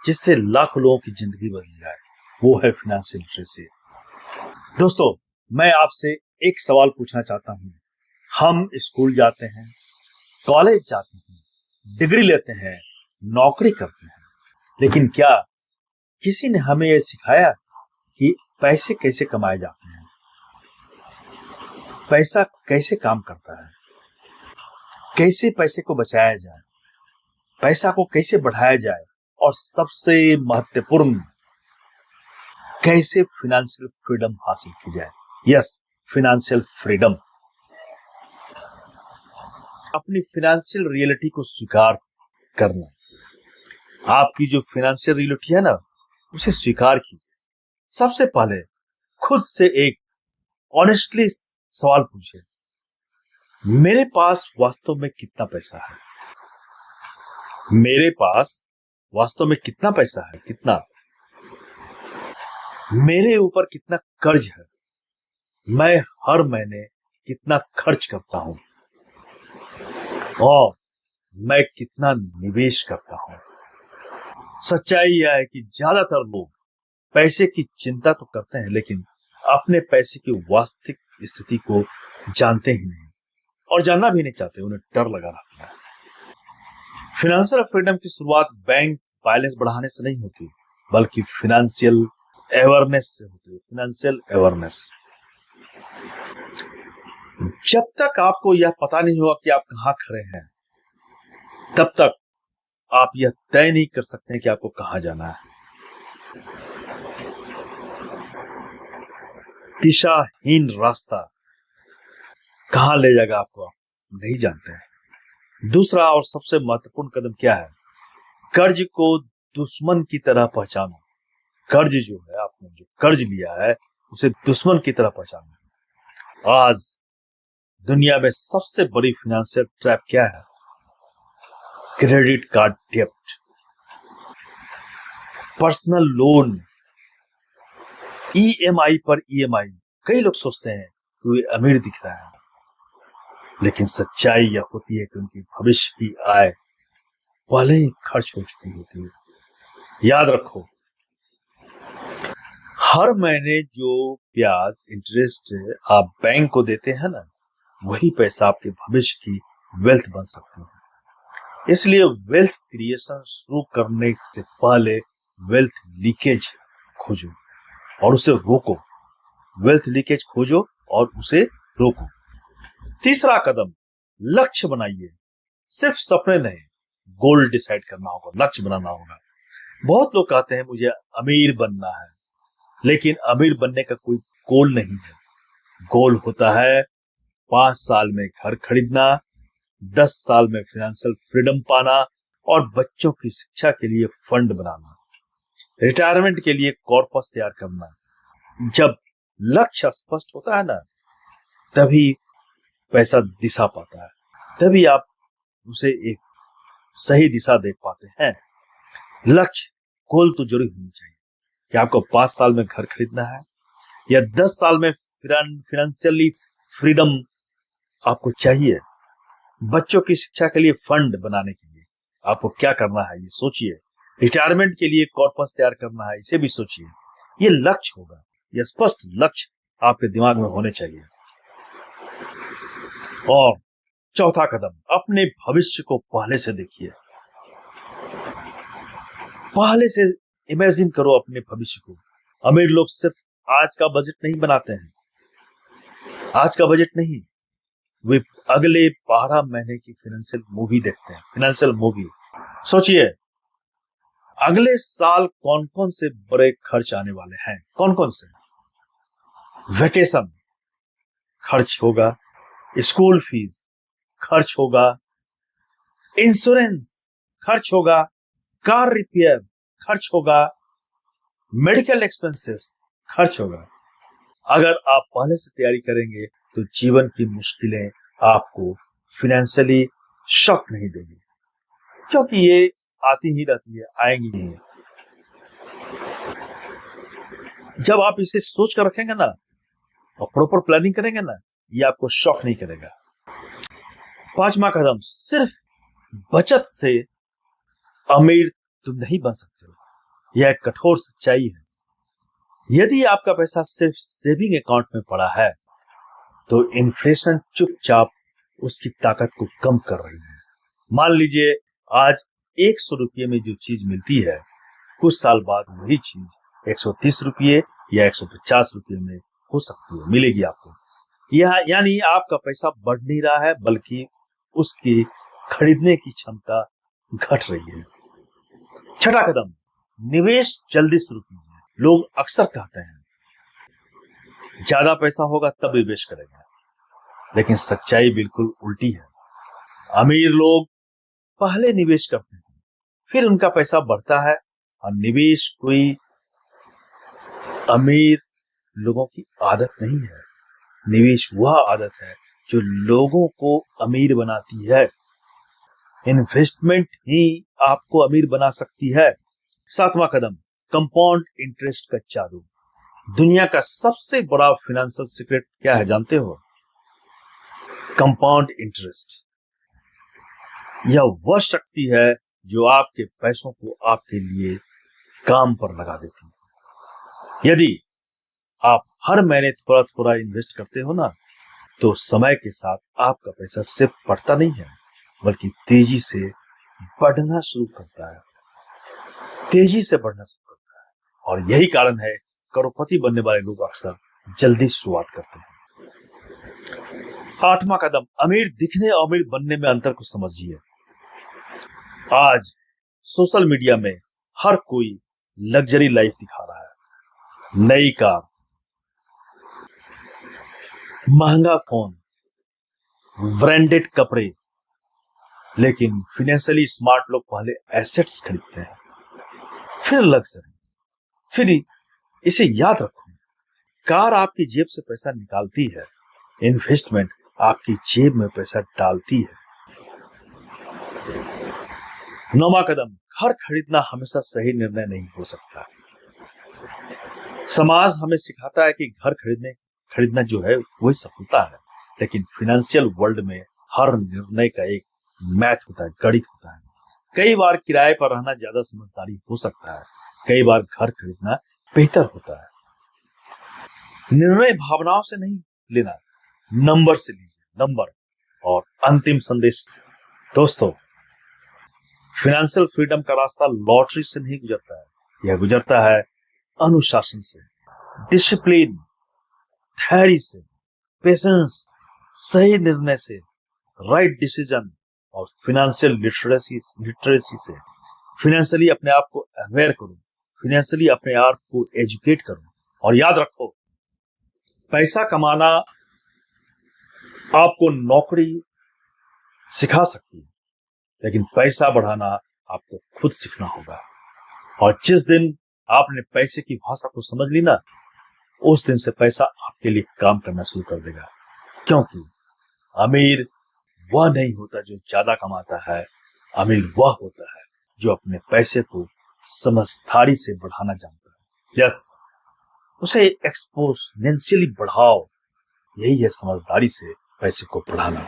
जिससे लाखों लोगों की जिंदगी बदल जाए, वो है फाइनेंशियल लिटरेसी। दोस्तों, मैं आपसे एक सवाल पूछना चाहता हूं। हम स्कूल जाते हैं, कॉलेज जाते हैं, डिग्री लेते हैं, नौकरी करते हैं, लेकिन क्या किसी ने हमें यह सिखाया कि पैसे कैसे कमाए जाते हैं, पैसा कैसे काम करता है, कैसे पैसे को बचाया जाए, पैसा को कैसे बढ़ाया जाए, और सबसे महत्वपूर्ण, कैसे फाइनेंशियल फ्रीडम हासिल की जाए। Yes, financial freedom. अपनी फाइनेंशियल रियलिटी को स्वीकार करना। आपकी जो फाइनेंशियल रियलिटी है ना, उसे स्वीकार कीजिए। सबसे पहले खुद से एक ऑनेस्टली सवाल पूछिए, मेरे पास वास्तव में कितना पैसा है? मेरे पास वास्तव में कितना पैसा है? कितना? मेरे ऊपर कितना कर्ज है? मैं हर महीने कितना खर्च करता हूं? और मैं कितना निवेश करता हूं? सच्चाई यह है कि ज्यादातर लोग पैसे की चिंता तो करते हैं, लेकिन अपने पैसे की वास्तविक स्थिति को जानते ही नहीं, और जानना भी नहीं चाहते। उन्हें डर लगा रहता है। फाइनेंशियल फ्रीडम की शुरुआत बैंक बैलेंस बढ़ाने से नहीं होती, बल्कि फाइनेंशियल अवेयरनेस से होती है। Financial awareness. जब तक आपको यह पता नहीं होगा कि आप कहां खड़े हैं, तब तक आप यह तय नहीं कर सकते कि आपको कहां जाना है। दिशाहीन रास्ता कहां ले जाएगा आपको, आप नहीं जानते हैं। दूसरा और सबसे महत्वपूर्ण कदम क्या है? कर्ज को दुश्मन की तरह पहचानो। कर्ज जो है, आपने जो कर्ज लिया है, उसे दुश्मन की तरह पहचानो। आज दुनिया में सबसे बड़ी फाइनेंशियल ट्रैप क्या है? क्रेडिट कार्ड डेब्ट, पर्सनल लोन, ईएमआई पर ईएमआई। कई लोग सोचते हैं कि वे अमीर दिख रहा है, लेकिन सच्चाई यह होती है कि उनकी भविष्य की आय पहले ही खर्च हो चुकी होती है। याद रखो, हर महीने जो ब्याज इंटरेस्ट आप बैंक को देते हैं ना, वही पैसा आपके भविष्य की वेल्थ बन सकती है। इसलिए वेल्थ क्रिएशन शुरू करने से पहले वेल्थ लीकेज खोजो और उसे रोको। वेल्थ लीकेज खोजो और उसे रोको। तीसरा कदम, लक्ष्य बनाइए। सिर्फ सपने नहीं, गोल डिसाइड करना होगा, लक्ष्य बनाना होगा। बहुत लोग कहते हैं मुझे अमीर बनना है, लेकिन अमीर बनने का कोई गोल नहीं है। गोल होता है 5 साल में घर खरीदना, 10 साल में फाइनेंशियल फ्रीडम पाना, और बच्चों की शिक्षा के लिए फंड बनाना, रिटायरमेंट के लिए कॉर्पस तैयार करना। जब लक्ष्य स्पष्ट होता है ना, तभी पैसा दिशा पाता है, तभी आप उसे एक सही दिशा देख पाते हैं। लक्ष्य, गोल तो जरूरी होनी चाहिए कि आपको 5 साल में घर खरीदना है, या 10 साल में फाइनेंशियली फ्रीडम आपको चाहिए। बच्चों की शिक्षा के लिए फंड बनाने के लिए आपको क्या करना है, ये सोचिए। रिटायरमेंट के लिए कॉर्पस तैयार करना है, इसे भी सोचिए। ये लक्ष्य होगा, ये स्पष्ट लक्ष्य आपके दिमाग में होने चाहिए। और चौथा कदम, अपने भविष्य को पहले से देखिए। पहले से इमेजिन करो अपने भविष्य को। अमीर लोग सिर्फ आज का बजट नहीं बनाते हैं, आज का बजट नहीं, वे अगले 12 महीने की फाइनेंशियल मूवी देखते हैं। Financial movie. सोचिए, अगले साल कौन कौन से बड़े खर्च आने वाले हैं, कौन कौन से। वेकेशन खर्च होगा, स्कूल फीस खर्च होगा, इंश्योरेंस खर्च होगा, कार रिपेयर खर्च होगा, मेडिकल एक्सपेंसेस खर्च होगा। अगर आप पहले से तैयारी करेंगे तो जीवन की मुश्किलें आपको फाइनेंशियली शॉक नहीं देगी, क्योंकि ये आती ही रहती है, आएंगी ही। जब आप इसे सोच कर रखेंगे ना और प्रॉपर प्लानिंग करेंगे ना, ये आपको शॉक नहीं करेगा। 5वां कदम, सिर्फ बचत से अमीर तुम नहीं बन सकते हो। यह एक कठोर सच्चाई है। यदि आपका पैसा सिर्फ सेविंग अकाउंट में पड़ा है तो इन्फ्लेशन चुपचाप उसकी ताकत को कम कर रही है। मान लीजिए आज 100 रुपये में जो चीज मिलती है, कुछ साल बाद वही चीज 130 रुपये या 150 रुपये में हो सकती है, मिलेगी आपको। यह यानी आपका पैसा बढ़ नहीं रहा है, बल्कि उसकी खरीदने की क्षमता घट रही है। छठा कदम, निवेश जल्दी शुरू कीजिए। लोग अक्सर कहते हैं ज्यादा पैसा होगा तब निवेश करेंगे, लेकिन सच्चाई बिल्कुल उल्टी है। अमीर लोग पहले निवेश करते हैं, फिर उनका पैसा बढ़ता है। और निवेश कोई अमीर लोगों की आदत नहीं है। निवेश वह आदत है जो लोगों को अमीर बनाती है। इन्वेस्टमेंट ही आपको अमीर बना सकती है। सातवां कदम, कंपाउंड इंटरेस्ट का जादू। दुनिया का सबसे बड़ा फाइनेंशियल सीक्रेट क्या है जानते हो? Compound interest. यह वह शक्ति है जो आपके पैसों को आपके लिए काम पर लगा देती है। यदि आप हर महीने थोड़ा थोड़ा इन्वेस्ट करते हो ना, तो समय के साथ आपका पैसा सिर्फ बढ़ता नहीं है, बल्कि तेजी से बढ़ना शुरू करता है। तेजी से बढ़ना शुरू करता है। और यही कारण है करोड़पति बनने वाले लोग अक्सर जल्दी शुरुआत करते हैं। आठवां कदम, अमीर दिखने और अमीर बनने में अंतर को समझिए। आज सोशल मीडिया में हर कोई लग्जरी लाइफ दिखा रहा है। नई कार, महंगा फोन, ब्रांडेड कपड़े। लेकिन फाइनेंशियली स्मार्ट लोग पहले एसेट्स खरीदते हैं, फिर लग्जरी। फिर इसे याद रखो, कार आपकी जेब से पैसा निकालती है, इन्वेस्टमेंट आपकी जेब में पैसा डालती है। नौवां कदम, घर खरीदना हमेशा सही निर्णय नहीं हो सकता। समाज हमें सिखाता है कि घर खरीदना जो है वही सफलता है, लेकिन फाइनेंशियल वर्ल्ड में हर निर्णय का एक मैथ होता है, गणित होता है। कई बार किराए पर रहना ज्यादा समझदारी हो सकता है, कई बार घर खरीदना बेहतर होता है। निर्णय भावनाओं से नहीं लेना, नंबर से लीजिए, नंबर। और अंतिम संदेश दोस्तों, फाइनेंशियल फ्रीडम का रास्ता लॉटरी से नहीं गुजरता है, यह गुजरता है अनुशासन से, डिसिप्लिन, धैर्य से, पेशेंस, सही निर्णय से, राइट डिसीजन और फाइनेंशियल लिटरेसी से। फाइनेंशियली अपने आप को अवेयर करो, फाइनेंशियली अपने आप को एजुकेट करो। और याद रखो, पैसा कमाना आपको नौकरी सिखा सकती है, लेकिन पैसा बढ़ाना आपको खुद सीखना होगा। और जिस दिन आपने पैसे की भाषा को समझ ली ना, उस दिन से पैसा आपके लिए काम करना शुरू कर देगा। क्योंकि अमीर वह नहीं होता जो ज्यादा कमाता है, अमीर वह होता है जो अपने पैसे को समझदारी से बढ़ाना जानता है। यस, उसे एक्सपोनेंशियली बढ़ाओ, यही है समझदारी से पैसे को बढ़ाना।